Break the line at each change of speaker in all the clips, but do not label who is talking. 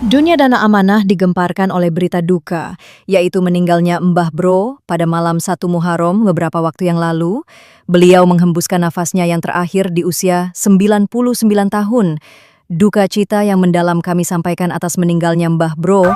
Dunia Dana Amanah digemparkan oleh berita duka, yaitu meninggalnya Mbah Bro pada malam 1 Muharram beberapa waktu yang lalu. Beliau menghembuskan nafasnya yang terakhir di usia 99 tahun. Duka cita yang mendalam kami sampaikan atas meninggalnya Mbah Bro.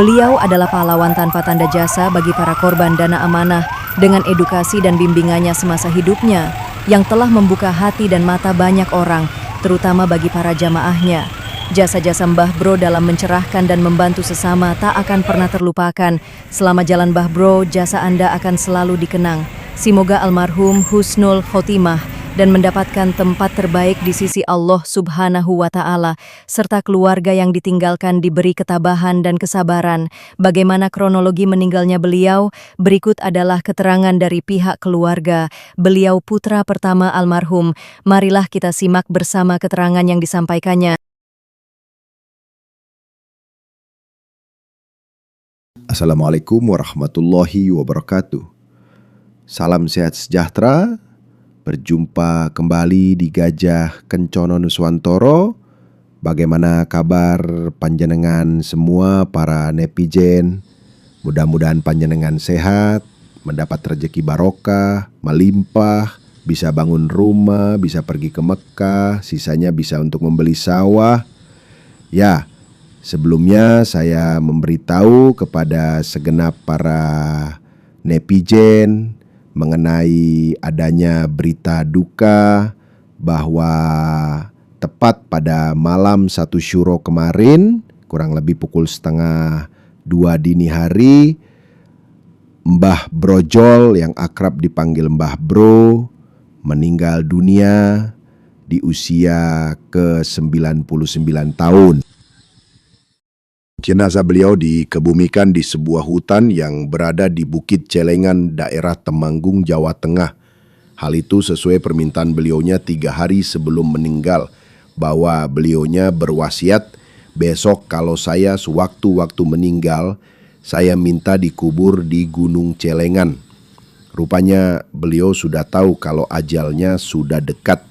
Beliau adalah pahlawan tanpa tanda jasa bagi para korban Dana Amanah dengan edukasi dan bimbingannya semasa hidupnya yang telah membuka hati dan mata banyak orang, terutama bagi para jamaahnya. Jasa-jasa Mbah Bro dalam mencerahkan dan membantu sesama tak akan pernah terlupakan. Selama jalan Mbah Bro, jasa Anda akan selalu dikenang. Semoga almarhum husnul khotimah dan mendapatkan tempat terbaik di sisi Allah Subhanahu wa Ta'ala, serta keluarga yang ditinggalkan diberi ketabahan dan kesabaran. Bagaimana kronologi meninggalnya beliau? Berikut adalah keterangan dari pihak keluarga. Beliau putra pertama almarhum. Marilah kita simak bersama keterangan yang disampaikannya.
Assalamualaikum warahmatullahi wabarakatuh. Salam sehat sejahtera. Berjumpa kembali di Gajah Kencono Nuswantoro. Bagaimana kabar panjenengan semua para netizen? Mudah-mudahan panjenengan sehat, mendapat rezeki barokah, melimpah, bisa bangun rumah, bisa pergi ke Mekah, sisanya bisa untuk membeli sawah. Ya, sebelumnya saya memberitahu kepada segenap para netizen mengenai adanya berita duka bahwa tepat pada malam 1 Syuro kemarin, kurang lebih pukul 1:30 dini hari, Mbah Brojol yang akrab dipanggil Mbah Bro meninggal dunia di usia ke-99 tahun. Jenazah beliau dikebumikan di sebuah hutan yang berada di Bukit Celengan, daerah Temanggung, Jawa Tengah. Hal itu sesuai permintaan beliaunya 3 hari sebelum meninggal, bahwa beliaunya berwasiat, besok kalau saya sewaktu-waktu meninggal, saya minta dikubur di Gunung Celengan. Rupanya beliau sudah tahu kalau ajalnya sudah dekat.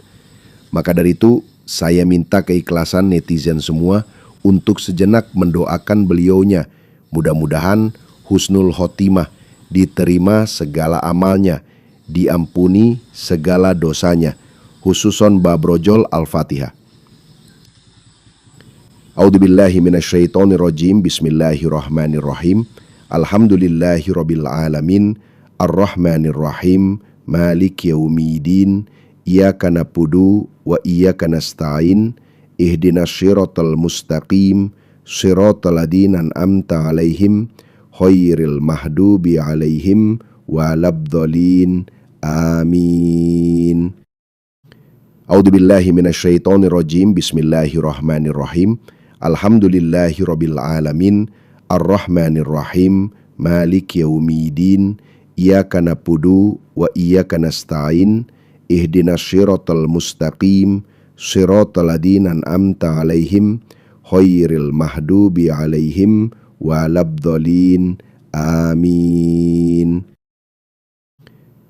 Maka dari itu saya minta keikhlasan netizen semua untuk sejenak mendoakan beliaunya. Mudah-mudahan husnul khotimah, diterima segala amalnya, diampuni segala dosanya. Khususon Mbah Brojol. Al-Fatihah. A'udzubillahi minasyaitonirrajim. Bismillahirrahmanirrahim. Alhamdulillahirabbil alamin. Arrahmanirrahim. Maliki yaumiddin. Iyyaka na'budu wa iyyaka nasta'in. Ihdinas siratal mustaqim, siratal ladzina an'amta 'alaihim, ghairil mahdubi 'alaihim waladdallin. Amin. A'udzubillahi minasyaitonirrajim. Bismillahirrahmanirrahim. Alhamdulillahirabbil alamin. Arrahmanirrahim. Maliki yaumiddin. Iyyaka na'budu wa iyyaka nasta'in. Ihdinas siratal mustaqim, siratal ladzina an'amta 'alaihim, ghairil mahdubi 'alaihim waladdallin. Amin.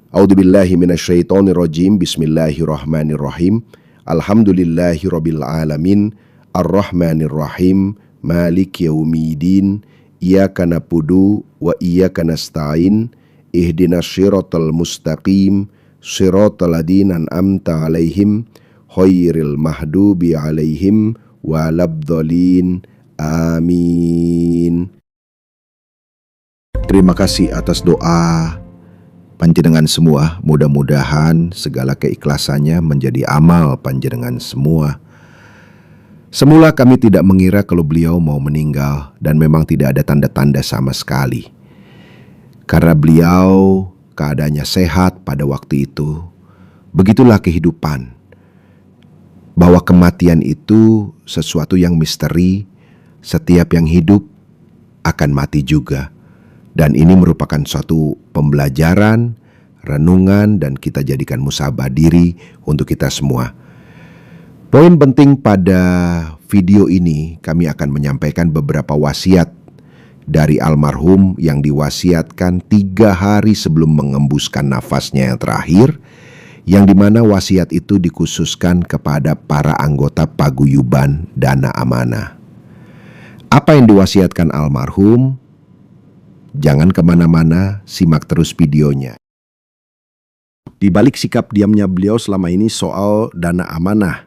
A'udzubillahi minasyaitonirrajim. Bismillahirrahmanirrahim. Alhamdulillahirabbil alamin. Arrahmanirrahim. Maliki yaumiddin. Iyyaka na'budu wa iyyaka nasta'in. Ihdinas siratal mustaqim, siratal ladzina an'amta 'alaihim, ghairil mahdubi 'alaihim waladdallin. Amin. Terima kasih atas doa panjenengan semua. Mudah-mudahan segala keikhlasannya menjadi amal panjenengan semua. Semula kami tidak mengira kalau beliau mau meninggal, dan memang tidak ada tanda-tanda sama sekali. Karena beliau keadaannya sehat pada waktu itu. Begitulah kehidupan, bahwa kematian itu sesuatu yang misteri. Setiap yang hidup akan mati juga. Dan ini merupakan suatu pembelajaran, renungan, dan kita jadikan musabah diri untuk kita semua. Poin penting pada video ini, kami akan menyampaikan beberapa wasiat dari almarhum yang diwasiatkan 3 hari sebelum mengembuskan nafasnya yang terakhir, yang dimana wasiat itu dikhususkan kepada para anggota paguyuban Dana Amanah. Apa yang diwasiatkan almarhum? Jangan kemana-mana, simak terus videonya. Di balik sikap diamnya beliau selama ini soal dana amanah,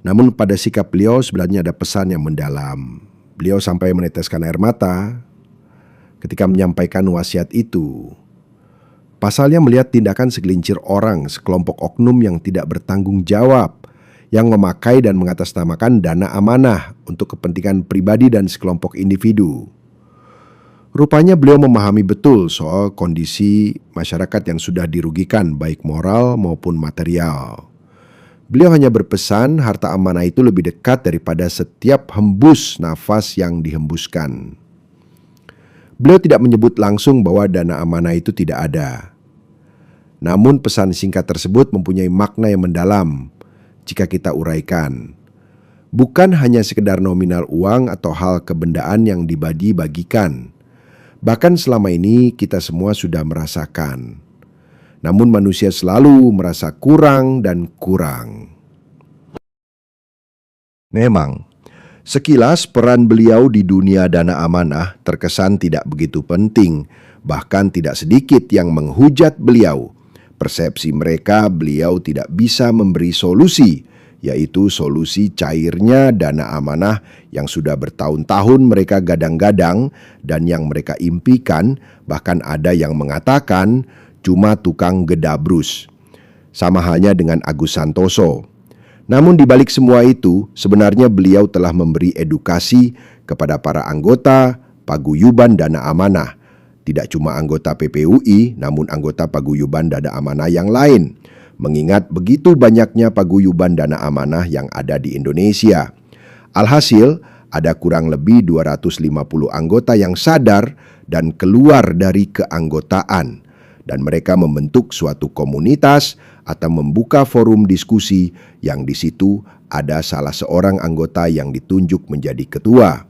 namun pada sikap beliau sebenarnya ada pesan yang mendalam. Beliau sampai meneteskan air mata ketika menyampaikan wasiat itu. Pasalnya melihat tindakan segelintir orang, sekelompok oknum yang tidak bertanggung jawab, yang memakai dan mengatasnamakan dana amanah untuk kepentingan pribadi dan sekelompok individu. Rupanya beliau memahami betul soal kondisi masyarakat yang sudah dirugikan baik moral maupun material. Beliau hanya berpesan harta amanah itu lebih dekat daripada setiap hembus nafas yang dihembuskan. Beliau tidak menyebut langsung bahwa dana amanah itu tidak ada. Namun pesan singkat tersebut mempunyai makna yang mendalam jika kita uraikan. Bukan hanya sekedar nominal uang atau hal kebendaan yang dibagi-bagikan. Bahkan selama ini kita semua sudah merasakan. Namun manusia selalu merasa kurang dan kurang. Memang, sekilas peran beliau di dunia dana amanah terkesan tidak begitu penting. Bahkan tidak sedikit yang menghujat beliau. Persepsi mereka beliau tidak bisa memberi solusi, yaitu solusi cairnya dana amanah yang sudah bertahun-tahun mereka gadang-gadang dan yang mereka impikan. Bahkan ada yang mengatakan cuma tukang gedabrus. Sama halnya dengan Agus Santoso. Namun di balik semua itu, sebenarnya beliau telah memberi edukasi kepada para anggota paguyuban dana amanah. Tidak cuma anggota PPUI, namun anggota paguyuban dana amanah yang lain. Mengingat begitu banyaknya paguyuban dana amanah yang ada di Indonesia. Alhasil, ada kurang lebih 250 anggota yang sadar dan keluar dari keanggotaan. Dan mereka membentuk suatu komunitas atau membuka forum diskusi yang di situ ada salah seorang anggota yang ditunjuk menjadi ketua.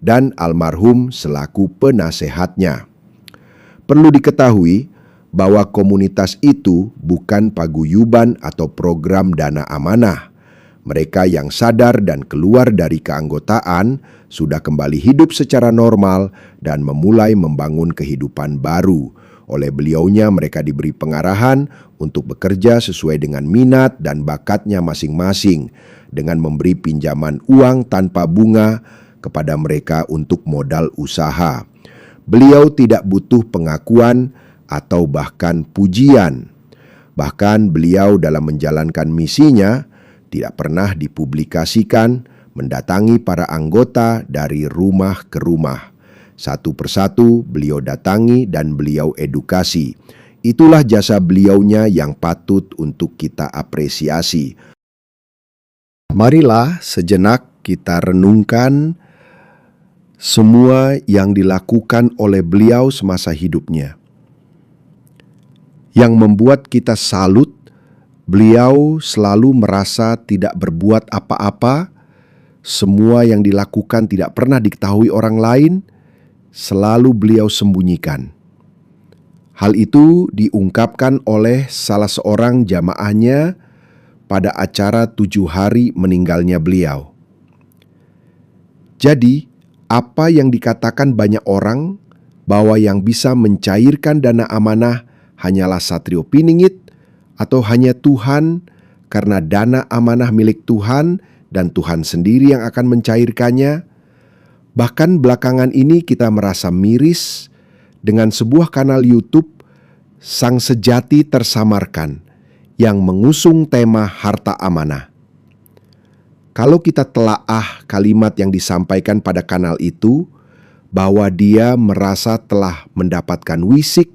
Dan almarhum selaku penasehatnya. Perlu diketahui bahwa komunitas itu bukan paguyuban atau program dana amanah. Mereka yang sadar dan keluar dari keanggotaan sudah kembali hidup secara normal dan memulai membangun kehidupan baru. Oleh beliaunya mereka diberi pengarahan untuk bekerja sesuai dengan minat dan bakatnya masing-masing dengan memberi pinjaman uang tanpa bunga kepada mereka untuk modal usaha. Beliau tidak butuh pengakuan atau bahkan pujian. Bahkan beliau dalam menjalankan misinya tidak pernah dipublikasikan, mendatangi para anggota dari rumah ke rumah. Satu persatu beliau datangi dan beliau edukasi. Itulah jasa beliaunya yang patut untuk kita apresiasi. Marilah sejenak kita renungkan semua yang dilakukan oleh beliau semasa hidupnya. Yang membuat kita salut, beliau selalu merasa tidak berbuat apa-apa, semua yang dilakukan tidak pernah diketahui orang lain, selalu beliau sembunyikan. Hal itu diungkapkan oleh salah seorang jamaahnya pada acara 7 hari meninggalnya beliau. Jadi, apa yang dikatakan banyak orang bahwa yang bisa mencairkan dana amanah hanyalah Satrio Piningit atau hanya Tuhan karena dana amanah milik Tuhan dan Tuhan sendiri yang akan mencairkannya. Bahkan belakangan ini kita merasa miris dengan sebuah kanal YouTube Sang Sejati Tersamarkan yang mengusung tema harta amanah. Kalau kita telaah kalimat yang disampaikan pada kanal itu, bahwa dia merasa telah mendapatkan wisik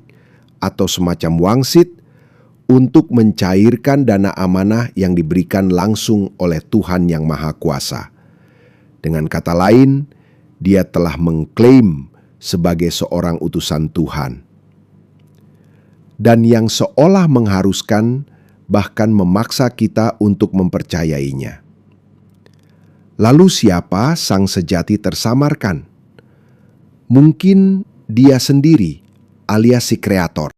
atau semacam wangsit untuk mencairkan dana amanah yang diberikan langsung oleh Tuhan Yang Maha Kuasa. Dengan kata lain, dia telah mengklaim sebagai seorang utusan Tuhan. Dan yang seolah mengharuskan, bahkan memaksa kita untuk mempercayainya. Lalu siapa Sang Sejati Tersamarkan? Mungkin dia sendiri alias si kreator.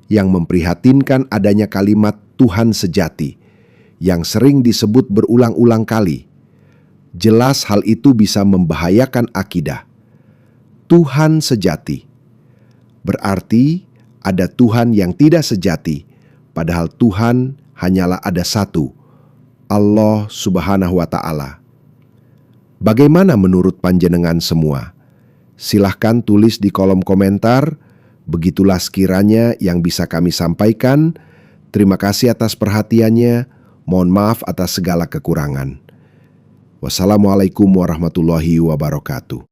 Yang memprihatinkan adanya kalimat Tuhan sejati yang sering disebut berulang-ulang kali. Jelas hal itu bisa membahayakan akidah. Tuhan sejati berarti ada Tuhan yang tidak sejati, padahal Tuhan hanyalah ada satu, Allah Subhanahu wa Ta'ala. Bagaimana menurut panjenengan semua? Silahkan tulis di kolom komentar. Begitulah sekiranya yang bisa kami sampaikan. Terima kasih atas perhatiannya. Mohon maaf atas segala kekurangan. Wassalamualaikum warahmatullahi wabarakatuh.